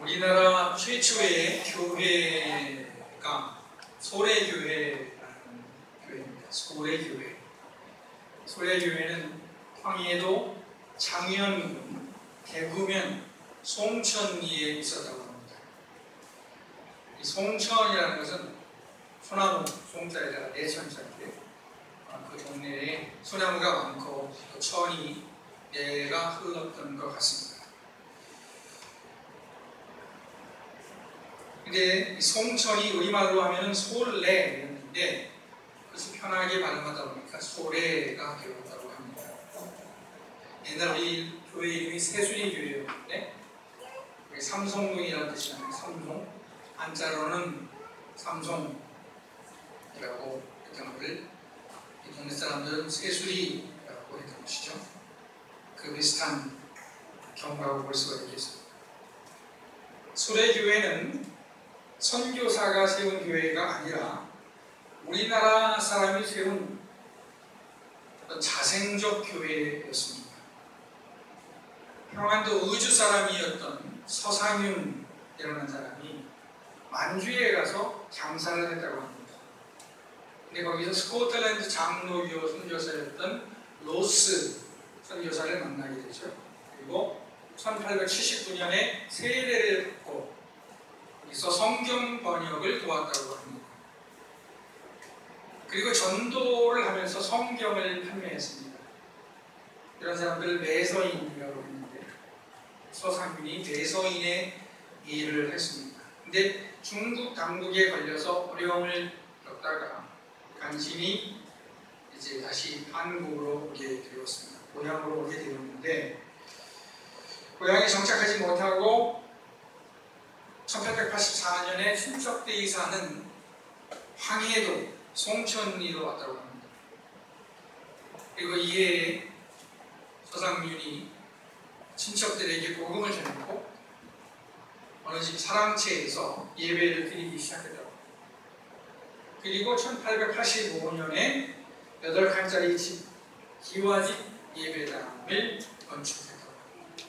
우리나라 최초의 교회가 소래교회라는 교회입니다. 소래교회. 소래교회는 황해도 장현군, 대구면 송천리에 있었다고 합니다. 이 송천이라는 것은 소나무, 송자에다가 내천자인데 그 동네에 소나무가 많고 또 천이 내가 흘렀던 것 같습니다. 근데 송천이 우리말로 하면은 솔레였는데 그래서 편하게 발음하다 보니까 소래가 되었다고 합니다. 옛날 우리 교회 이름이 세순이 교회였는데 삼성동이라는 뜻이 나요. 삼성. 한자로는 삼성이라고 했던 것을 이 동네 사람들은 세수리라고 했던 것이죠. 그 비슷한 경우라고 볼 수가 있겠습니다. 소래교회는 선교사가 세운 교회가 아니라 우리나라 사람이 세운 어떤 자생적 교회였습니다. 평안도 의주 사람이었던 서상윤이라는 사람이 만주에 가서 장사를 했다고 합니다. 근데 거기서 스코틀랜드 장로교 선교사였던 로스 선교사를 만나게 되죠. 그리고 1879년에 세례를 받고 거기서 성경 번역을 도왔다고 합니다. 그리고 전도를 하면서 성경을 판매했습니다. 이런 사람들을 매서인이라고 했는데 서상윤이 매서인의 일을 했습니다. 근데 중국 당국에 걸려서 어려움을 겪다가 간신히 이제 다시 한국으로 오게 되었습니다. 고향으로 오게 되었는데 고향에 정착하지 못하고 1884년에 순척대에 사는 황해도 송천리로 왔다고 합니다. 그리고 이해에 서상윤이 친척들에게 복음을 전했고 어느 집 사랑채에서 예배를 드리기 시작했다고 합니다. 그리고 1885년에 8칸짜리 집 기와집 예배당을 건축했다고 합니다.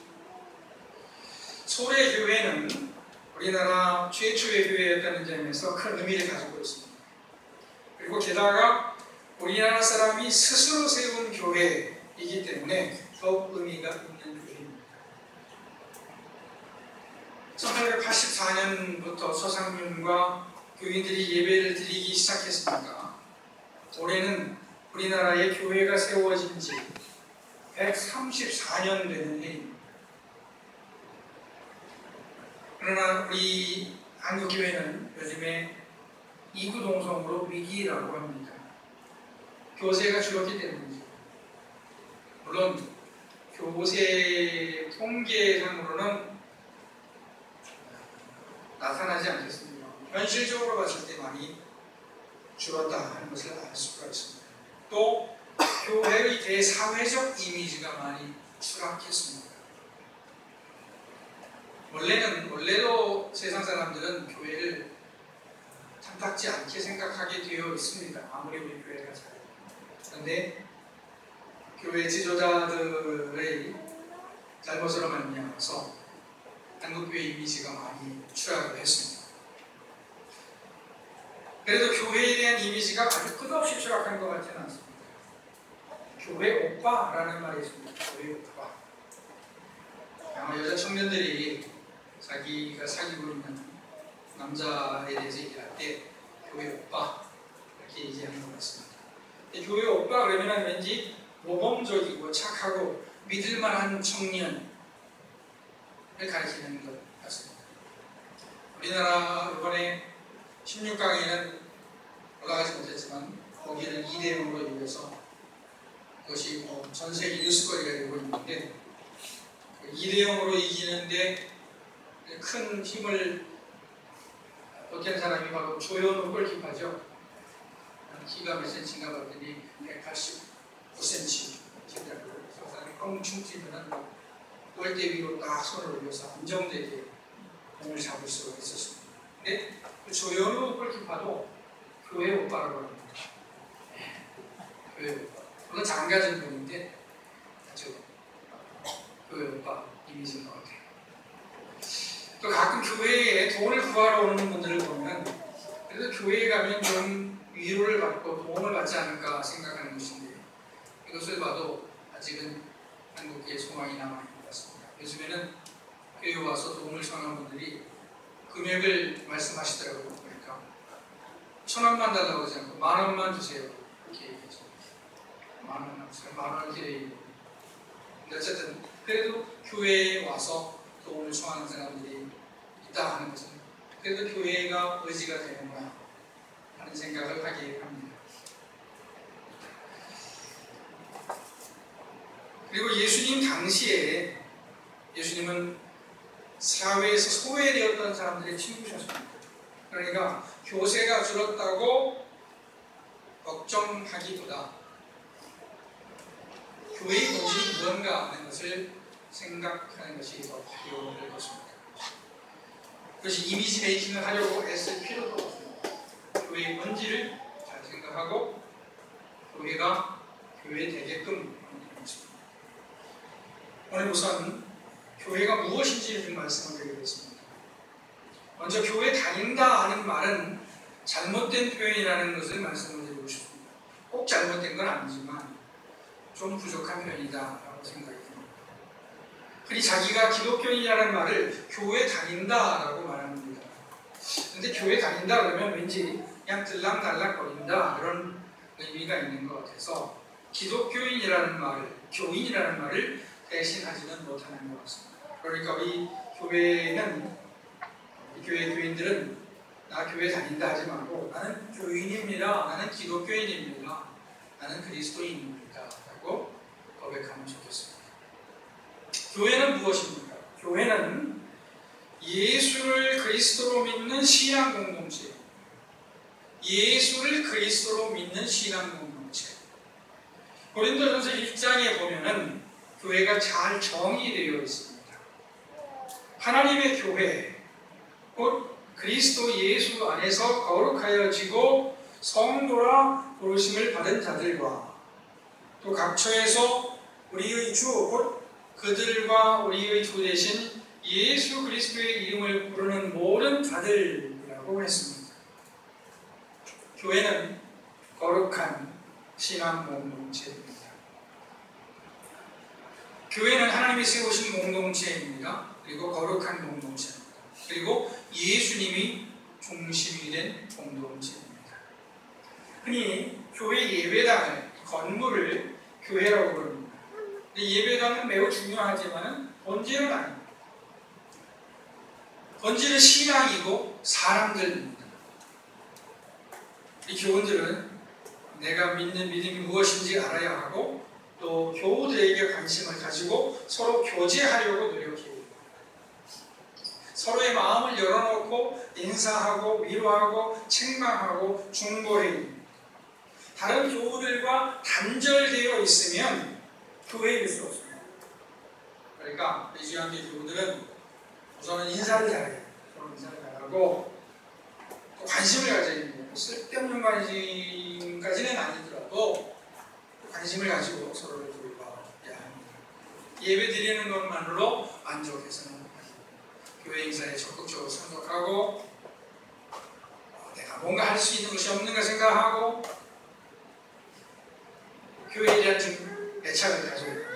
소래교회는 우리나라 최초의 교회였다는 점에서 큰 의미를 가지고 있습니다. 그리고 게다가 우리나라 사람이 스스로 세운 교회이기 때문에 더욱 의미가 있는 교회입니다. 1884년부터 서상윤과 교인들이 예배를 드리기 시작했으니까 올해는 우리나라의 교회가 세워진 지 134년 되는 해입니다. 그러나 우리 한국교회는 요즘에 이구동성으로 위기라고 합니다. 교세가 줄었기 때문이죠. 물론 교세 통계상으로는 나타나지 않겠습니다. 현실적으로 봤을 때 많이 줄었다 하는 것을 알 수가 있습니다. 또 교회의 대사회적 이미지가 많이 추락했습니다. 원래도 세상 사람들은 교회를 탐탁지 않게 생각하게 되어 있습니다. 아무리 우리 교회가 잘. 그런데 교회 지도자들의 잘못으로 말미암아서 한국교회 이미지가 많이 추락을 했습니다. 그래도 교회에 대한 이미지가 아주 끝없이 추락한 것 같지는 않습니다. 교회 오빠라는 말이 있습니다. 교회 오빠. 아마 여자 청년들이 자기가 사귀고 있는 남자에 대해서 얘기할 때 교회 오빠 이렇게 얘기하는 것 같습니다. 교회 오빠 그러면 왠지 모범적이고 착하고 믿을만한 청년을 가리키는 것 같습니다. 우리나라 이번에 16강에는 올라가지 못했지만 거기를 2대0으로 이겨서 그것이 전 세계 뉴스거리가 되고 있는데 2대0으로 이기는데 큰 힘을 보탠 사람이 바로 조현우 골키퍼죠. 키가 몇 센치인가 봤더니 185cm 된다고 그 사람이 껑충 뛰면은 골대 위로 딱 손을 올려서 안정되게 공을 잡을 수가 있었습니다. 근데 그 조현우 골키퍼도 교회 오빠라고 합니다. 교회 오빠. 물론 장가진 분인데 아주 교회 오빠 이미지인 것 같아요. 또 가끔 교회에 돈을 구하러 오는 분들을 보면 그래도 교회에 가면 좀 위로를 받고 도움을 받지 않을까 생각하는 것인데 이것을 봐도 아직은 한국에 소망이 남아있는 것 같습니다. 요즘에는 교회에 와서 도움을 청하는 분들이 금액을 말씀하시더라고요. 그러니까 1,000원만 달라고 하지 않고 10,000원만 주세요. 이렇게 얘기하죠. 10,000원만 주세요. 10,000원 드려요. 근데 어쨌든 그래도 교회에 와서 도움을 청하는 사람들이 있다 하는 것은 그래도 교회가 의지가 되는구나 하는 생각을 하게 합니다. 그리고 예수님 당시에 예수님은 사회에서 소외되었던 사람들의 친구셨습니다. 그러니까 교세가 줄었다고 걱정하기보다 교회의 본질이 무언가 하는 것을 생각하는 것이 더 필요할 것입니다. 그것이 이미지 메이킹을 하려고 애쓸 필요도 없습니다. 교회의 본질을 잘 생각하고 교회가 교회 되게끔 하는 것입니다. 오늘 우선 교회가 무엇인지 좀 말씀을 드리겠습니다. 먼저 교회 다닌다 하는 말은 잘못된 표현이라는 것을 말씀을 드리고 싶습니다. 꼭 잘못된 건 아니지만 좀 부족한 표현이다라고 생각이 듭니다. 흔히 자기가 기독교인이라는 말을 교회 다닌다라고 말합니다. 그런데 교회 다닌다 그러면 왠지 그냥 들락날락거린다 그런 의미가 있는 것 같아서 기독교인이라는 말을, 교인이라는 말을 대신하지는 못하는 것 같습니다. 그러니까 우리 교회는, 이 교회 교인들은 나 교회 다닌다 하지 말고 나는 교인입니다. 나는 기독교인입니다. 나는 그리스도인입니다. 라고 고백하면 좋겠습니다. 교회는 무엇입니까? 교회는 예수를 그리스도로 믿는 신앙 공동체, 예수를 그리스도로 믿는 신앙 공동체. 고린도전서 1장에 보면은 교회가 잘 정의되어 있습니다. 하나님의 교회, 곧 그리스도 예수 안에서 거룩하여지고 성도라 부르심을 받은 자들과 또 각처에서 우리의 주, 곧 그들과 우리의 주 되신 예수 그리스도의 이름을 부르는 모든 자들이라고 했습니다. 교회는 거룩한 신앙 공동체입니다. 교회는 하나님이 세우신 공동체입니다. 그리고 거룩한 공동체입니다. 그리고 예수님이 중심이 된 공동체입니다. 흔히 교회 예배당을, 건물을 교회라고 부릅니다. 예배당은 매우 중요하지만 본질은 아닙니다. 본질은 신앙이고 사람들입니다. 이 교원들은 내가 믿는 믿음이 무엇인지 알아야 하고 또 교우들에게 관심을 가지고 서로 교제하려고 노력해요. 서로의 마음을 열어놓고 인사하고 위로하고 책망하고 중보해요. 다른 교우들과 단절되어 있으면 교회일 수 없습니다. 그러니까 미주한계 교우들은 우선은 인사를 잘해요. 서로 인사를 잘하고 또 관심을 가져야 됩니다. 쓸데없는 관심까지는 아니더라도 관심을 가지고 서로를 돌봐야 합니다. 예배 드리는 것만으로 만족해서는 교회 행사에 적극적으로 참석하고 내가 뭔가 할 수 있는 것이 없는가 생각하고 교회에 대한 애착을 가져야 합니다.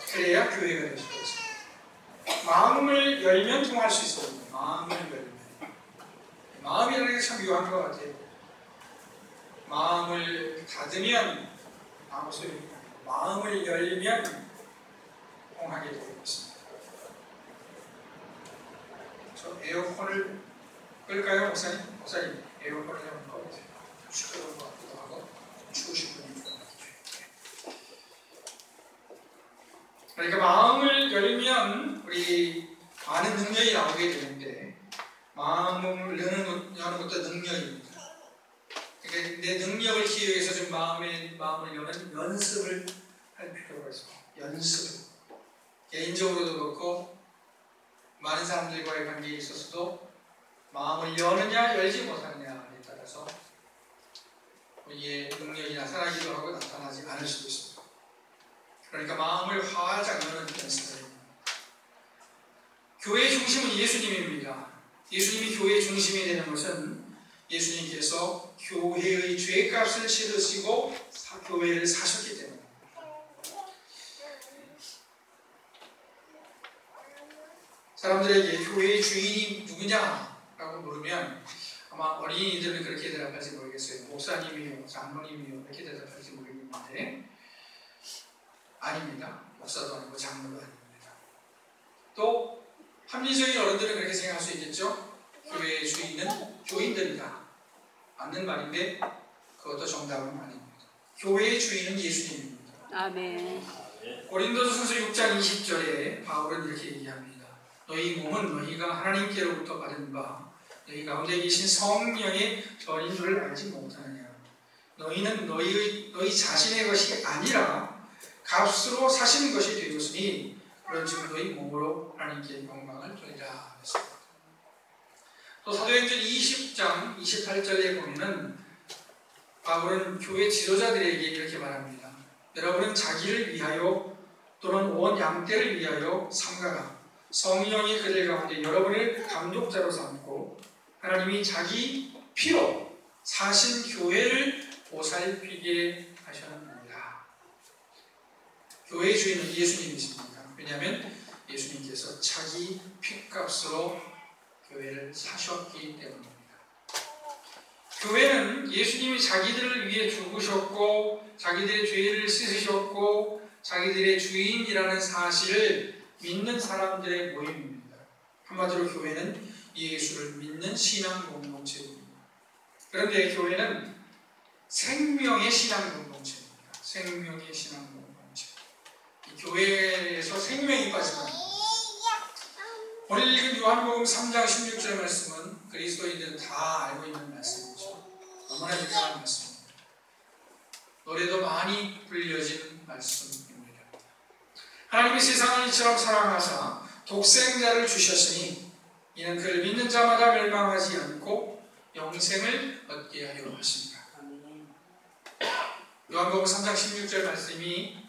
그래야 교회가 될 수가 있습니다. 마음을 열면 통할 수 있습니다. 마음을 열면. 마음이라는 게 참 묘한 것 같아요. 마음을 닫으면 아무 소리입니다. 마음을 열면 통하게 되고 있습니다. 저 에어컨을 끌까요, 목사님? 목사님, 에어컨을 한번 꺼보세요. 시끄러운 것 같기도 하고 추우신 분이 있는 것 같아요. 그러니까 마음을 열면 우리 많은 능력이 나오게 되는데 마음을 여는 것도 능력입니다. 그러니까 내 능력을 기여해서 좀 마음을 여는 연습을 할 필요가 있습니다. 연습. 개인적으로도 그렇고 많은 사람들과의 관계에 있어서도 마음을 여느냐 열지 못하느냐에 따라서 우리의 능력이 나타나기도 하고 나타나지 않을 수도 있습니다. 그러니까 마음을 활짝 여는 연습을 합니다. 교회의 중심은 예수님입니다. 예수님이 교회의 중심이 되는 것은 예수님께서 교회의 죄값을 치르시고 교회를 사셨기 때문입니다. 사람들에게 교회의 주인이 누구냐라고 물으면 아마 어린이들은 그렇게 대답할지 모르겠어요. 목사님이요, 장로님이요 이렇게 대답할지 모르겠는데 아닙니다. 목사도 아니고 장로도 아닙니다. 또 합리적인 어른들은 그렇게 생각할 수 있겠죠. 교회의 주인은 교인들이다. 맞는 말인데 그것도 정답은 아닙니다. 교회의 주인은 예수님입니다. 아멘. 고린도전서 6장 20절에 바울은 이렇게 얘기합니다. 너희 몸은 너희가 하나님께로부터 받은 바 너희 가운데 계신 성령의 전인 줄 알지 못하느냐. 너희는 너희 자신의 것이 아니라 값으로 사신 것이 되었으니 그런즉 너희 몸으로 하나님께 영광을 돌리라 했습니다. 또 사도행전 20장 28절에 보면은 바울은 교회 지도자들에게 이렇게 말합니다. 여러분은 자기를 위하여 또는 온 양떼를 위하여 삼가라. 성령이 그들 가운데 여러분을 감독자로 삼고 하나님이 자기 피로 사신 교회를 보살피게 하셨느니라. 교회의 주인은 예수님이십니다. 왜냐하면 예수님께서 자기 피값으로 교회를 사셨기 때문입니다. 교회는 예수님이 자기들을 위해 죽으셨고 자기들의 죄를 씻으셨고 자기들의 주인이라는 사실을 믿는 사람들의 모임입니다. 한마디로 교회는 예수를 믿는 신앙 공동체입니다. 그런데 교회는 생명의 신앙 공동체입니다. 생명의 신앙 공동체. 이 교회에서 생명이 빠지면 오늘 읽은 요한복음 3장 16절 말씀은 그리스도인들은 다 알고 있는 말씀이죠. 너무나 유명한 말씀입니다. 노래도 많이 불려진 말씀입니다. 하나님이 세상을 이처럼 사랑하사 독생자를 주셨으니 이는 그를 믿는 자마다 멸망하지 않고 영생을 얻게 하려 하십니다. 요한복음 3장 16절 말씀이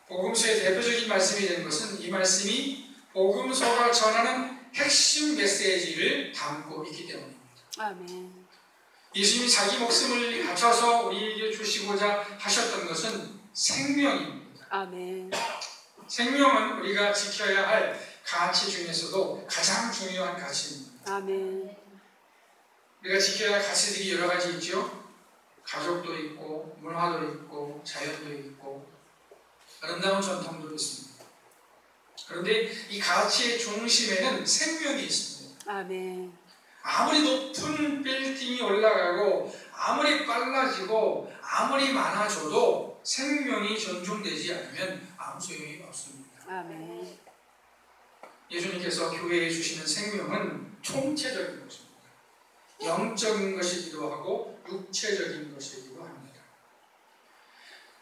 복음서의 대표적인 말씀이 된 것은 이 말씀이 복음서가 전하는 핵심 메시지를 담고 있기 때문입니다. 아멘. 예수님이 자기 목숨을 바쳐서 우리에게 주시고자 하셨던 것은 생명입니다. 아멘. 생명은 우리가 지켜야 할 가치 중에서도 가장 중요한 가치입니다. 아멘. 우리가 지켜야 할 가치들이 여러 가지 있죠. 가족도 있고 문화도 있고 자연도 있고 아름다운 전통도 있습니다. 그런데 이 가치의 중심에는 생명이 있습니다. 아멘. 아무리 높은 빌딩이 올라가고 아무리 빨라지고 아무리 많아져도 생명이 존중되지 않으면 아무 소용이 없습니다. 아멘. 예수님께서 교회에 주시는 생명은 총체적인 것입니다. 영적인 것이기도 하고 육체적인 것이기도 합니다.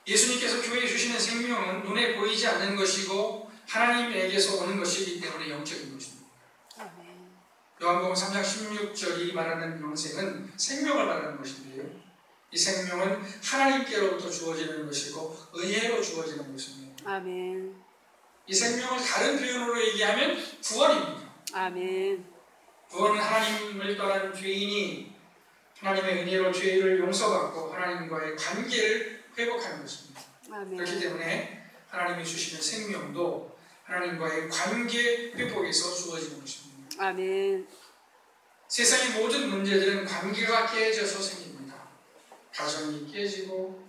예수님께서 교회에 주시는 생명은 눈에 보이지 않는 것이고 하나님에게서 오는 것이기 때문에 영적인 것입니다. 아멘. 요한복음 3장 16절이 말하는 영생은 생명을 말하는 것인데요. 이 생명은 하나님께로부터 주어지는 것이고 은혜로 주어지는 것입니다. 아멘. 이 생명을 다른 표현으로 얘기하면 구원입니다. 아멘. 구원은 하나님을 떠난 죄인이 하나님의 은혜로 죄를 용서받고 하나님과의 관계를 회복하는 것입니다. 아멘. 그렇기 때문에 하나님이 주시는 생명도 하나님과의 관계 회복에서 주어지는 것입니다. 아멘. 세상의 모든 문제들은 관계가 깨져서 생깁니다. 가정이 깨지고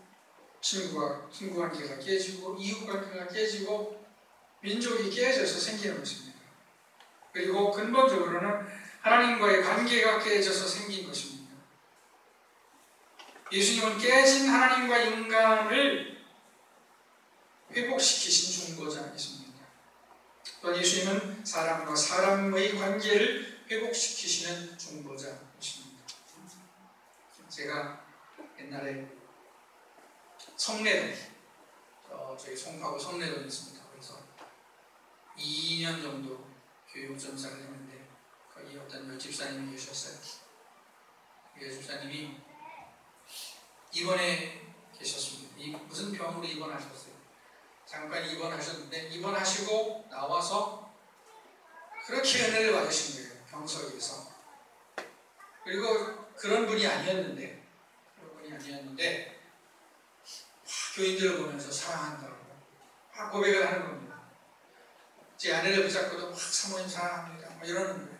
친구 관계가 깨지고 이웃 관계가 깨지고 민족이 깨져서 생기는 것입니다. 그리고 근본적으로는 하나님과의 관계가 깨져서 생긴 것입니다. 예수님은 깨진 하나님과 인간을 회복시키신 중보자이십니다. 또한 예수님은 사람과 사람의 관계를 회복시키시는 중보자이십니다. 제가 옛날에 성내동, 저희 송파구 성내동에 있습니다. 그래서 2년 정도 교육전사를 했는데 거기 어떤 여집사님이 계셨어요. 그 여집사님이 입원해 계셨습니다. 무슨 병으로 입원하셨어요? 잠깐 입원하셨는데 입원하시고 나와서 그렇게 은혜를 받으신 거예요. 병석에서. 그리고 그런 분이 아니었는데 교인들을 보면서 사랑한다고 막 고백을 하는 겁니다. 제 아내를 붙잡고도 막 사모님 사랑합니다 막 이러는 거예요.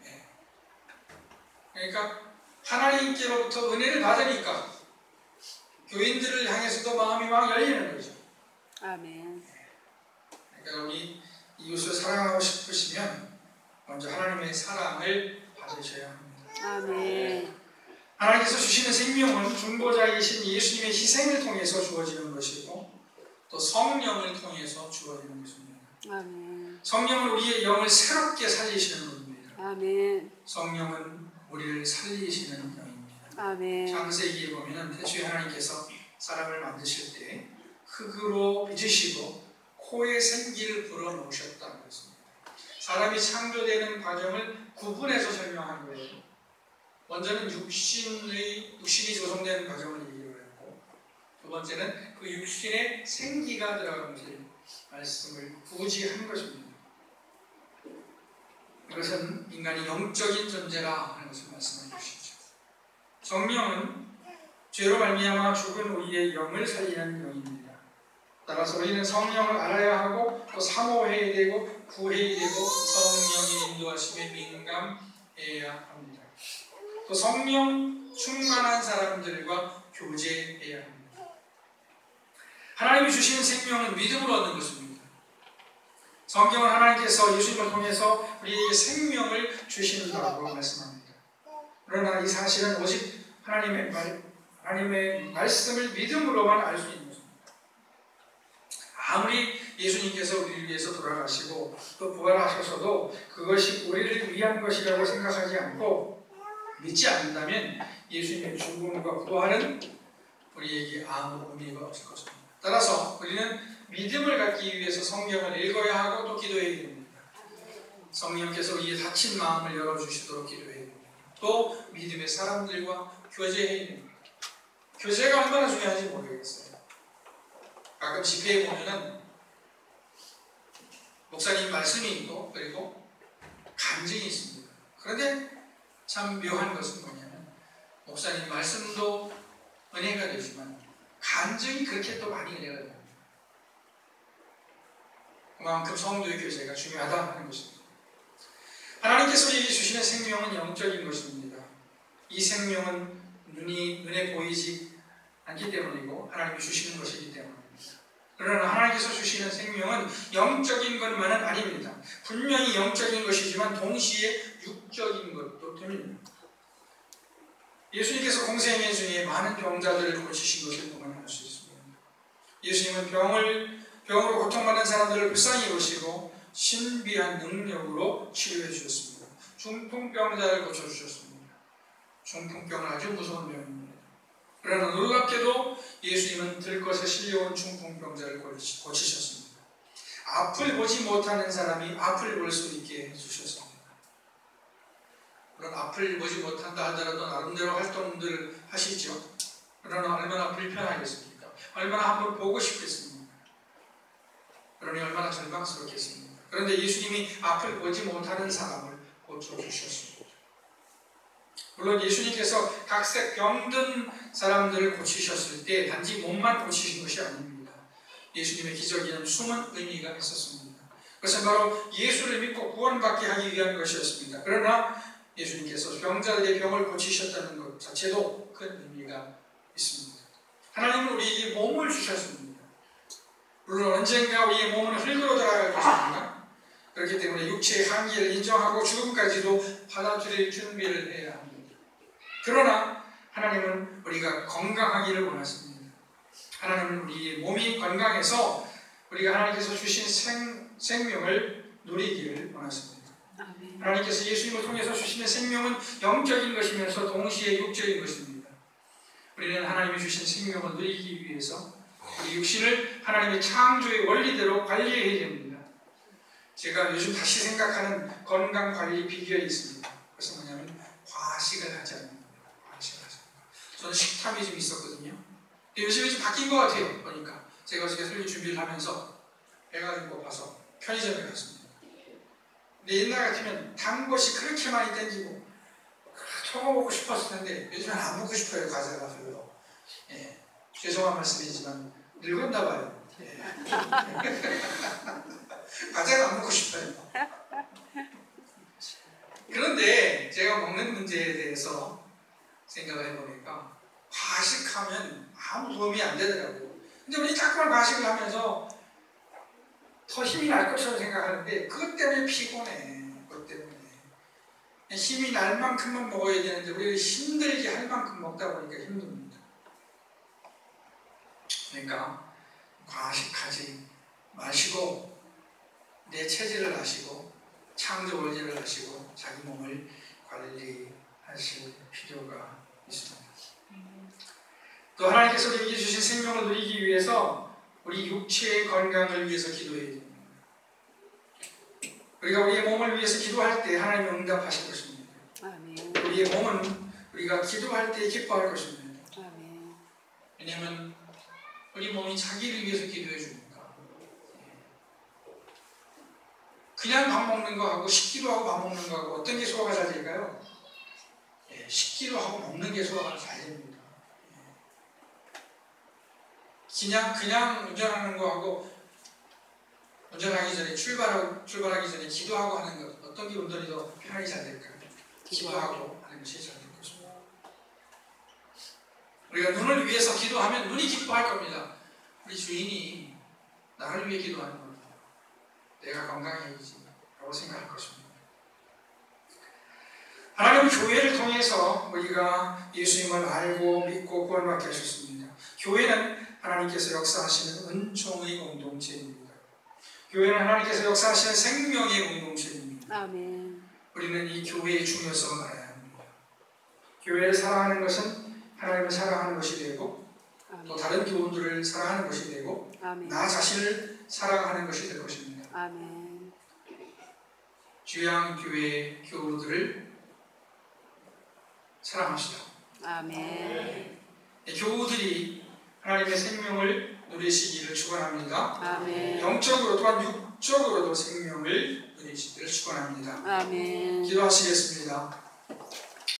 네. 그러니까 하나님께로부터 은혜를 받으니까 교인들을 향해서도 마음이 막 열리는 거죠. 아멘. 그러니까 우리 이웃을 사랑하고 싶으시면 먼저 하나님의 사랑을 받으셔야 합니다. 아멘. 하나님께서 주시는 생명은 중보자이신 예수님의 희생을 통해서 주어지는 것이고 또 성령을 통해서 주어지는 것입니다. 아멘. 성령은 우리의 영을 새롭게 살리시는 분입니다. 아멘. 성령은 우리를 살리시는 영입니다. 아멘. 창세기에 보면 태초에 하나님께서 사람을 만드실 때 흙으로 빚으시고 코에 생기를 불어넣으셨다고 했습니다. 사람이 창조되는 과정을 구분해서 설명한 거예요. 먼저는 육신이 조성되는 과정을 얘기를 했고, 두 번째는 그 육신에 생기가 들어간 것을 말씀을 굳이 한 것입니다. 이것은 인간이 영적인 존재라 하는 것을 말씀해 주시죠. 성령은 죄로 말미암아 죽은 우리의 영을 살리는 영입니다. 따라서 우리는 성령을 알아야 하고 또 사모해야 되고 구해야 되고 성령의 인도하심에 민감해야 합니다. 또 성령 충만한 사람들과 교제해야 합니다. 하나님이 주시는 생명은 믿음으로 얻는 것입니다. 성경은 하나님께서 예수님을 통해서 우리에게 생명을 주신다고 말씀합니다. 그러나 이 사실은 오직 하나님의 말씀을 믿음으로만 알 수 있는 것입니다. 아무리 예수님께서 우리를 위해서 돌아가시고 또 부활하셔서도 그것이 우리를 위한 것이라고 생각하지 않고 믿지 않는다면 예수님의 죽음과 부활은 우리에게 아무 의미가 없을 것입니다. 따라서 우리는 믿음을 갖기 위해서 성경을 읽어야 하고 또 기도해야 됩니다. 성령께서 우리의 닫힌 마음을 열어주시도록 기도해야 됩니다. 또 믿음의 사람들과 교제해야 됩니다. 교제가 얼마나 중요한지 모르겠어요. 가끔 집회에 보면은 목사님 말씀이 있고 그리고 간증이 있습니다. 그런데 참 묘한 것은 뭐냐면 목사님 말씀도 은혜가 되지만 간증이 그렇게 또 많이 은혜가 됩니다. 그만큼 성도의 교제가 중요하다 하는 것입니다. 하나님께서 우리에게 주시는 생명은 영적인 것입니다. 이 생명은 눈에 보이지 않기 때문이고 하나님이 주시는 것이기 때문입니다. 그러나 하나님께서 주시는 생명은 영적인 것만은 아닙니다. 분명히 영적인 것이지만 동시에 육적인 것도 됩니다. 예수님께서 공생애 중에 많은 병자들을 고치신 것을 보면 알 수 있습니다. 예수님은 병으로 고통받는 사람들을 불쌍히 보시고 신비한 능력으로 치료해 주셨습니다. 중풍병자를 고쳐주셨습니다. 중풍병은 아주 무서운 병입니다. 그러나 놀랍게도 예수님은 들것에 실려온 중풍병자를 고치셨습니다. 앞을 보지 못하는 사람이 앞을 볼 수 있게 해주셨습니다. 물론 앞을 보지 못한다 하더라도 나름대로 활동들을 하시죠. 그러나 얼마나 불편하겠습니까? 얼마나 한번 보고 싶겠습니까? 그러니 얼마나 절망스럽겠습니까? 그런데 예수님이 앞을 보지 못하는 사람을 고쳐주셨습니다. 물론 예수님께서 각색 병든 사람들을 고치셨을 때 단지 몸만 고치신 것이 아닙니다. 예수님의 기적에는 숨은 의미가 있었습니다. 그것은 바로 예수를 믿고 구원받게 하기 위한 것이었습니다. 그러나 예수님께서 병자들의 병을 고치셨다는 것 자체도 큰 의미가 있습니다. 하나님은 우리에게 몸을 주셨습니다. 물론 언젠가 우리의 몸은 흙으로 돌아갈 것입니다. 그렇기 때문에 육체의 한계를 인정하고 죽음까지도 받아들일 준비를 해야 합니다. 그러나 하나님은 우리가 건강하기를 원하십니다. 하나님은 우리의 몸이 건강해서 우리가 하나님께서 주신 생명을 누리기를 원하십니다. 하나님께서 예수님을 통해서 주시는 생명은 영적인 것이면서 동시에 육적인 것입니다. 우리는 하나님이 주신 생명을 누리기 위해서 우리 육신을 하나님의 창조의 원리대로 관리해야 됩니다. 제가 요즘 다시 생각하는 건강관리 비결이 있습니다. 그것은 뭐냐면 과식을 하지 않는 겁니다. 과식을 하지 않는 겁니다. 저는 식탐이 좀 있었거든요. 근데 요즘에 좀 바뀐 것 같아요. 보니까 제가 어저께 설교 준비를 하면서 배가 좀 고파서 편의점에 갔습니다. 근데 옛날 같으면 단 것이 그렇게 많이 땡기고 저거 먹고 싶었을 텐데 요즘은 안 먹고 싶어요. 과자가 별로. 예. 죄송한 말씀이지만 늙었나 봐요. 예. 과자가 안 먹고 싶어요. 그런데 제가 먹는 문제에 대해서 생각을 해보니까 과식하면 아무 도움이 안 되더라고요. 근데 우리 자꾸만 과식을 하면서 더 힘이 날 것처럼 생각하는데 그것 때문에 피곤해. 그것 때문에 힘이 날 만큼만 먹어야 되는데 우리가 힘들게 할 만큼 먹다 보니까 힘듭니다. 그러니까 과식하지 마시고 내 체질을 아시고 창조 원리를 아시고 자기 몸을 관리하실 필요가 있습니다. 또 하나님께서 우리에게 주신 생명을 누리기 위해서 우리 육체의 건강을 위해서 기도해야 됩니다. 우리가 우리의 몸을 위해서 기도할 때 하나님은 응답하실 것입니다. 아멘. 우리의 몸은 우리가 기도할 때 기뻐할 것입니다. 아멘. 왜냐하면 우리 몸이 자기를 위해서 기도해 주니까. 그냥 밥 먹는 거하고 식기도 하고 밥 먹는 거하고 어떤 게 소화가 잘 될까요? 식기도 하고 먹는 게 소화가 잘 됩니다. 그냥 운전하는 거하고 운전하기 전에 출발하기 전에 기도하고 하는 것 어떤 게 운전이 더 편하게 잘 될까요? 기도하고 하는 것이 잘 될 것입니다. 우리가 눈을 위해서 기도하면 눈이 기뻐할 겁니다. 우리 주인이 나를 위해 기도하는 겁니다. 내가 건강해야지 라고 생각할 것입니다. 하나님은 교회를 통해서 우리가 예수님을 알고 믿고 구원받게 하셨습니다. 교회는 하나님께서 역사하시는 은총의 공동체입니다. 교회는 하나님께서 역사하시는 생명의 공동체입니다. 아멘. 우리는 이 교회의 중요성을 알아야 합니다. 교회를 사랑하는 것은 하나님을 사랑하는 것이 되고 또 다른 교우들을 사랑하는 것이 되고 아멘. 나 자신을 사랑하는 것이 될 것입니다. 아멘. 주양교회 교우들을 사랑합시다. 아멘. 교우들이 하나님의 생명을 누리시기를 축원합니다. 아멘. 영적으로 또한 육적으로도 생명을 누리시기를 축원합니다. 아멘. 기도하시겠습니다.